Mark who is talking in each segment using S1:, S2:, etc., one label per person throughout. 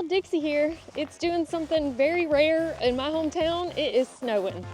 S1: old Dixie here. It's doing something very rare in my hometown. It is snowing.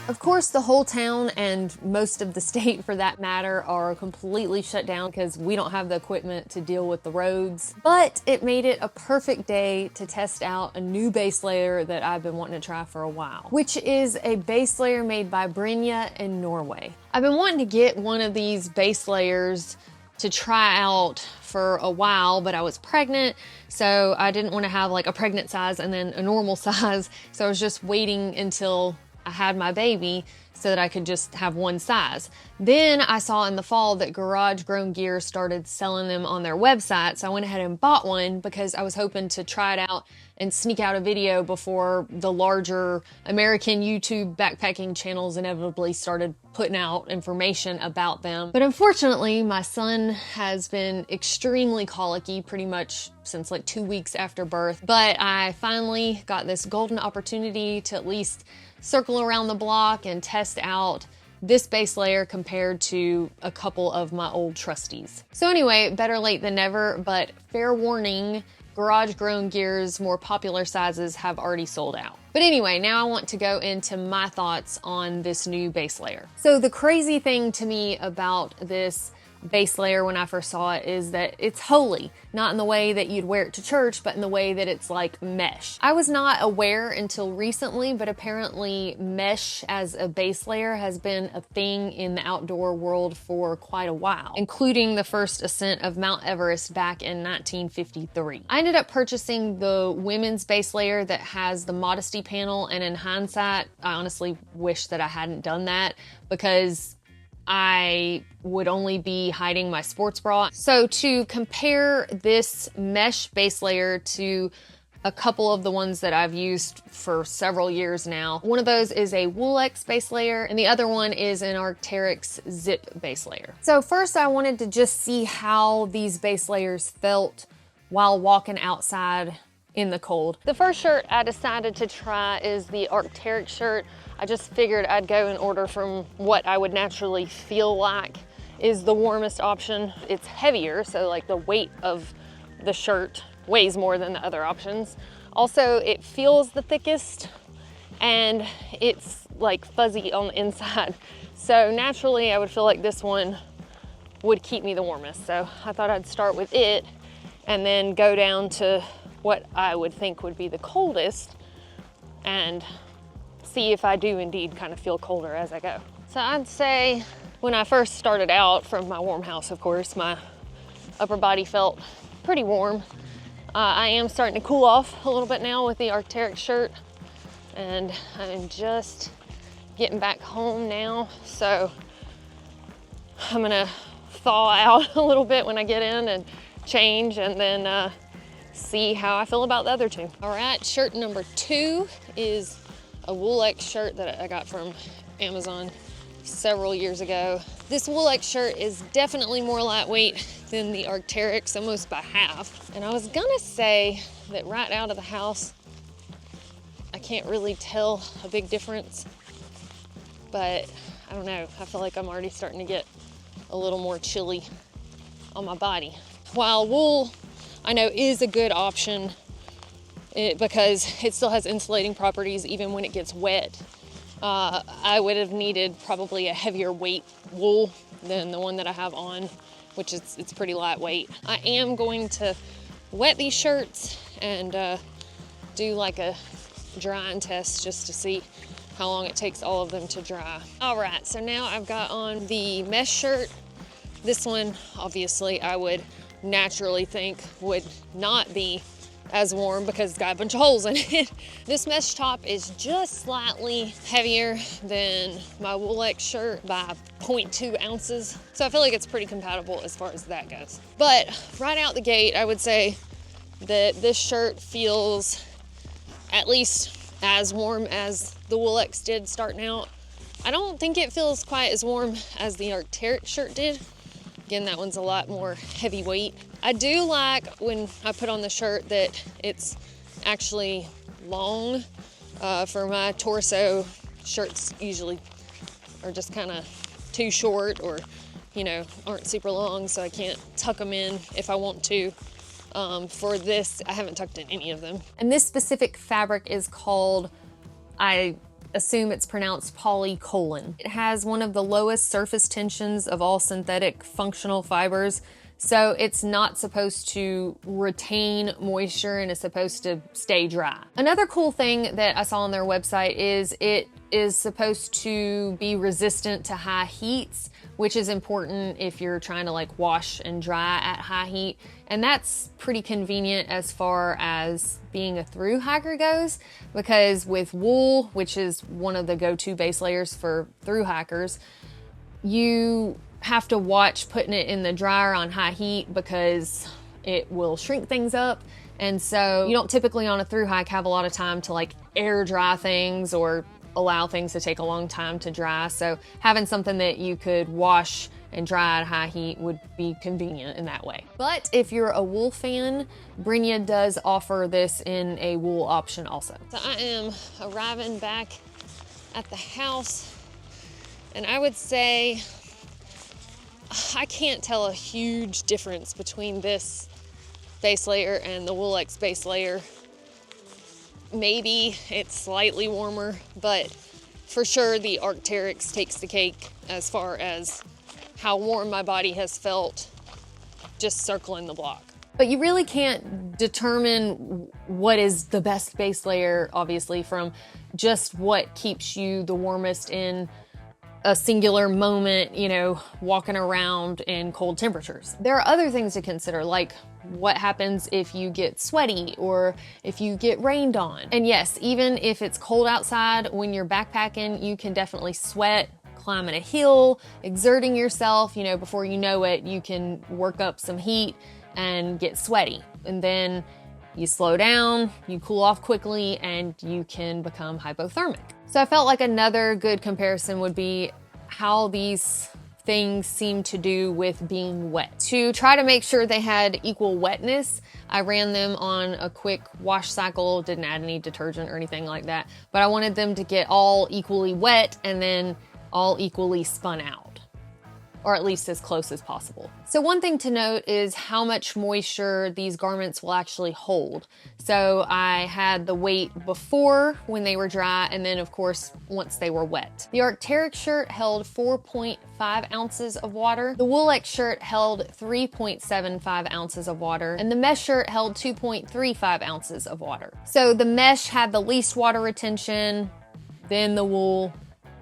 S1: Of course, the whole town and most of the state for that matter are completely shut down because we don't have the equipment to deal with the roads. But it made it a perfect day to test out a new base layer that I've been wanting to try for a while, which is a base layer made by Brynje in Norway. I've been wanting to get one of these base layers to try out for a while, but I was pregnant, so I didn't want to have like a pregnant size and then a normal size. So I was just waiting until I had my baby so that I could just have one size. Then I saw in the fall that Garage Grown Gear started selling them on their website, so I went ahead and bought one because I was hoping to try it out and sneak out a video before the larger American YouTube backpacking channels inevitably started putting out information about them. But unfortunately, my son has been extremely colicky pretty much since like 2 weeks after birth. But I finally got this golden opportunity to at least circle around the block and test out this base layer compared to a couple of my old trusties. So anyway, better late than never, but fair warning, Garage Grown Gear's more popular sizes have already sold out. But anyway, now I want to go into my thoughts on this new base layer. So the crazy thing to me about this base layer when I first saw it is that it's holey, not in the way that you'd wear it to church, but in the way that it's like mesh. I was not aware until recently, but apparently mesh as a base layer has been a thing in the outdoor world for quite a while, including the first ascent of Mount Everest back in 1953. I ended up purchasing the women's base layer that has the modesty panel, and in hindsight, I honestly wish that I hadn't done that because I would only be hiding my sports bra. So to compare this mesh base layer to a couple of the ones that I've used for several years now, one of those is a Wool-X base layer and the other one is an Arc'teryx zip base layer. So first I wanted to just see how these base layers felt while walking outside in the cold. The first shirt I decided to try is the Arc'teryx shirt. I just figured I'd go in order from what I would naturally feel like is the warmest option. It's heavier, so like the weight of the shirt weighs more than the other options. Also, it feels the thickest and it's like fuzzy on the inside. So naturally, I would feel like this one would keep me the warmest. So I thought I'd start with it and then go down to what I would think would be the coldest and see if I do indeed kind of feel colder as I go. So I'd say when I first started out from my warm house, of course, my upper body felt pretty warm. I am starting to cool off a little bit now with the Arc'teryx shirt, and I'm just getting back home now. So I'm gonna thaw out a little bit when I get in and change, and then see how I feel about the other two. All right, shirt number 2 is a Wool-X shirt that I got from Amazon several years ago. This Wool-X shirt is definitely more lightweight than the Arc'teryx, almost by half. And I was gonna say that right out of the house, I can't really tell a big difference, but I don't know. I feel like I'm already starting to get a little more chilly on my body. While wool, I know, is a good option because it still has insulating properties even when it gets wet. I would have needed probably a heavier weight wool than the one that I have on, which is it's pretty lightweight. I am going to wet these shirts and do like a drying test just to see how long it takes all of them to dry. All right, so now I've got on the mesh shirt. This one, obviously, I would naturally think would not be as warm because it's got a bunch of holes in it. This mesh top is just slightly heavier than my Wool-X shirt by 0.2 ounces. So I feel like it's pretty compatible as far as that goes. But right out the gate, I would say that this shirt feels at least as warm as the Wool-X did starting out. I don't think it feels quite as warm as the Arc'teryx shirt did. Again, that one's a lot more heavyweight. I do like when I put on the shirt that it's actually long. For my torso, shirts usually are just kind of too short or, you know, aren't super long, so I can't tuck them in if I want to. For this, I haven't tucked in any of them. And this specific fabric is called, I assume it's pronounced polycolon. It has one of the lowest surface tensions of all synthetic functional fibers, so it's not supposed to retain moisture and is supposed to stay dry. Another cool thing that I saw on their website is it is supposed to be resistant to high heats, which is important if you're trying to like wash and dry at high heat. And that's pretty convenient as far as being a thru hiker goes, because with wool, which is one of the go-to base layers for thru hikers, you have to watch putting it in the dryer on high heat because it will shrink things up. And so you don't typically on a thru hike have a lot of time to like air dry things or allow things to take a long time to dry. So having something that you could wash and dry at high heat would be convenient in that way. But if you're a wool fan, Brynje does offer this in a wool option also. So I am arriving back at the house, and I would say I can't tell a huge difference between this base layer and the Wool-X base layer. Maybe it's slightly warmer, but for sure the Arc'teryx takes the cake as far as how warm my body has felt just circling the block. But you really can't determine what is the best base layer, obviously, from just what keeps you the warmest in a singular moment, you know, walking around in cold temperatures. There are other things to consider, like what happens if you get sweaty or if you get rained on. And yes, even if it's cold outside, when you're backpacking, you can definitely sweat, climbing a hill, exerting yourself, you know, before you know it, you can work up some heat and get sweaty. And then you slow down, you cool off quickly, and you can become hypothermic. So I felt like another good comparison would be how these things seem to do with being wet. To try to make sure they had equal wetness, I ran them on a quick wash cycle, didn't add any detergent or anything like that, but I wanted them to get all equally wet and then all equally spun out, or at least as close as possible. So one thing to note is how much moisture these garments will actually hold. So I had the weight before when they were dry, and then of course once they were wet. The Arc'teryx shirt held 4.5 ounces of water. The Wool-X shirt held 3.75 ounces of water, and the mesh shirt held 2.35 ounces of water. So the mesh had the least water retention, then the wool,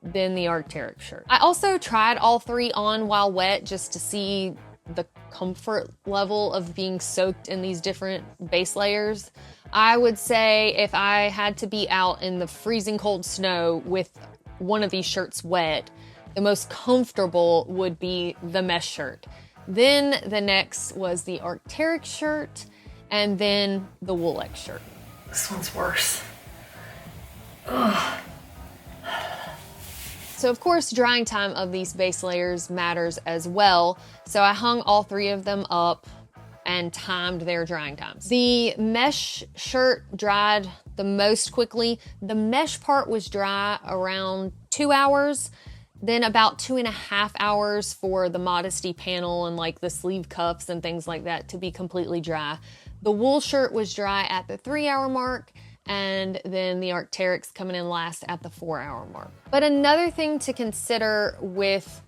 S1: then the Arc'teryx shirt. I also tried all three on while wet just to see the comfort level of being soaked in these different base layers. I would say if I had to be out in the freezing cold snow with one of these shirts wet, the most comfortable would be the mesh shirt. Then the next was the Arc'teryx shirt, and then the Wool-X shirt.
S2: This one's worse. Ugh.
S1: So of course, drying time of these base layers matters as well. So I hung all three of them up and timed their drying times. The mesh shirt dried the most quickly. The mesh part was dry around 2 hours, then about 2.5 hours for the modesty panel and like the sleeve cuffs and things like that to be completely dry. The wool shirt was dry at the 3-hour mark, and then the Arc'teryx coming in last at the 4-hour mark. But another thing to consider with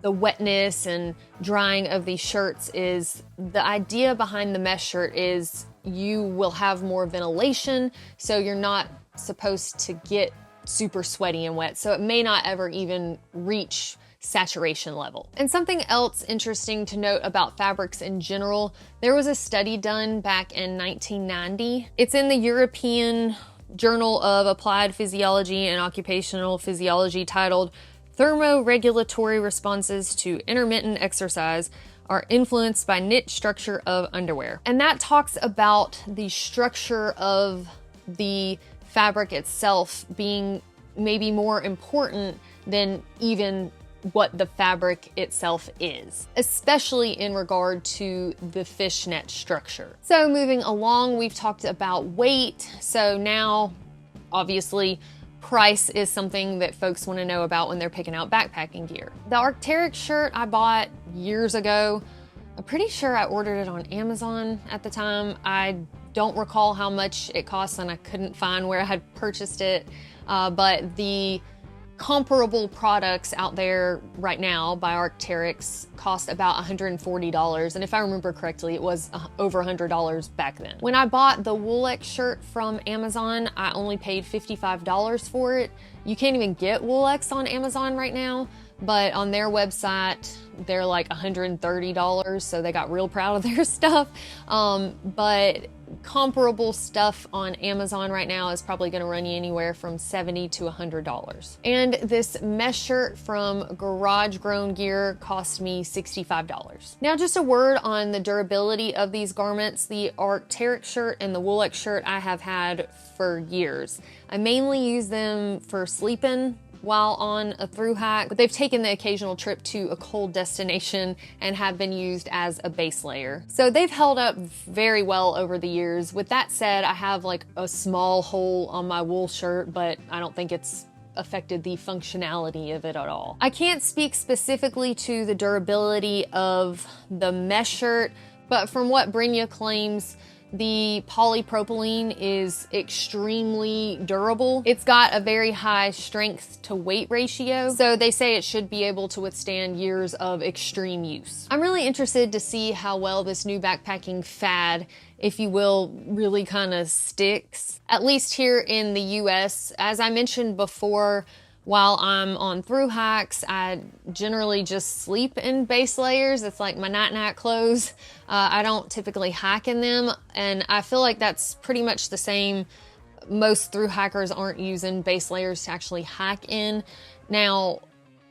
S1: the wetness and drying of these shirts is the idea behind the mesh shirt is you will have more ventilation, so you're not supposed to get super sweaty and wet, so it may not ever even reach saturation level. And something else interesting to note about fabrics in general, there was a study done back in 1990. It's in the European Journal of Applied Physiology and Occupational Physiology titled Thermoregulatory Responses to Intermittent Exercise Are Influenced by Knit Structure of Underwear. And that talks about the structure of the fabric itself being maybe more important than even what the fabric itself is, especially in regard to the fishnet structure. So moving along, we've talked about weight. So now, obviously, price is something that folks want to know about when they're picking out backpacking gear. The Arc'teryx shirt I bought years ago. I'm pretty sure I ordered it on Amazon at the time. I don't recall how much it cost, and I couldn't find where I had purchased it, but the comparable products out there right now by Arc'teryx cost about $140, and if I remember correctly, it was over $100 back then. When I bought the Woolex shirt from Amazon, I only paid $55 for it. You can't even get Woolex on Amazon right now, but on their website, they're like $130, so they got real proud of their stuff. But comparable stuff on Amazon right now is probably gonna run you anywhere from $70 to $100. And this mesh shirt from Garage Grown Gear cost me $65. Now, just a word on the durability of these garments. The Arc'teryx shirt and the Woolex shirt I have had for years. I mainly use them for sleeping while on a thru hike, but they've taken the occasional trip to a cold destination and have been used as a base layer. So they've held up very well over the years. With that said, I have like a small hole on my wool shirt, but I don't think it's affected the functionality of it at all. I can't speak specifically to the durability of the mesh shirt, but from what Brynje claims, the polypropylene is extremely durable. It's got a very high strength to weight ratio, so they say it should be able to withstand years of extreme use. I'm really interested to see how well this new backpacking fad, if you will, really kind of sticks, at least here in the US. As I mentioned before, while I'm on thru hikes, I generally just sleep in base layers. It's like my night-night clothes. I don't typically hike in them, and I feel like that's pretty much the same. Most thru hikers aren't using base layers to actually hike in. Now,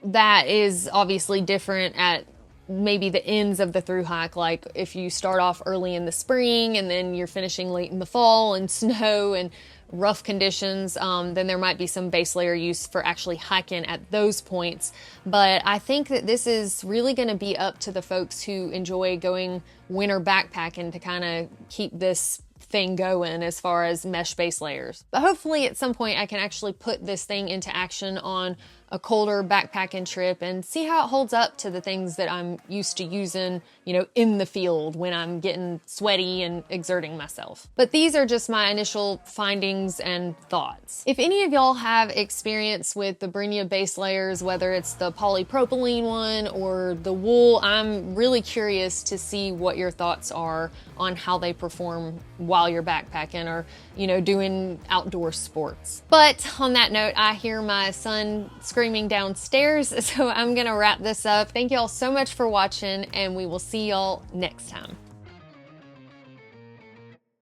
S1: that is obviously different at maybe the ends of the thru hike, like if you start off early in the spring and then you're finishing late in the fall and snow and rough conditions, then there might be some base layer use for actually hiking at those points. But I think that this is really going to be up to the folks who enjoy going winter backpacking to kind of keep this thing going as far as mesh base layers. But hopefully at some point I can actually put this thing into action on a colder backpacking trip and see how it holds up to the things that I'm used to using, you know, in the field when I'm getting sweaty and exerting myself. But these are just my initial findings and thoughts. If any of y'all have experience with the Brynje base layers, whether it's the polypropylene one or the wool, I'm really curious to see what your thoughts are on how they perform while you're backpacking or, you know, doing outdoor sports. But on that note, I hear my son screaming downstairs, so I'm gonna wrap this up. Thank y'all so much for watching, and we will see y'all next time.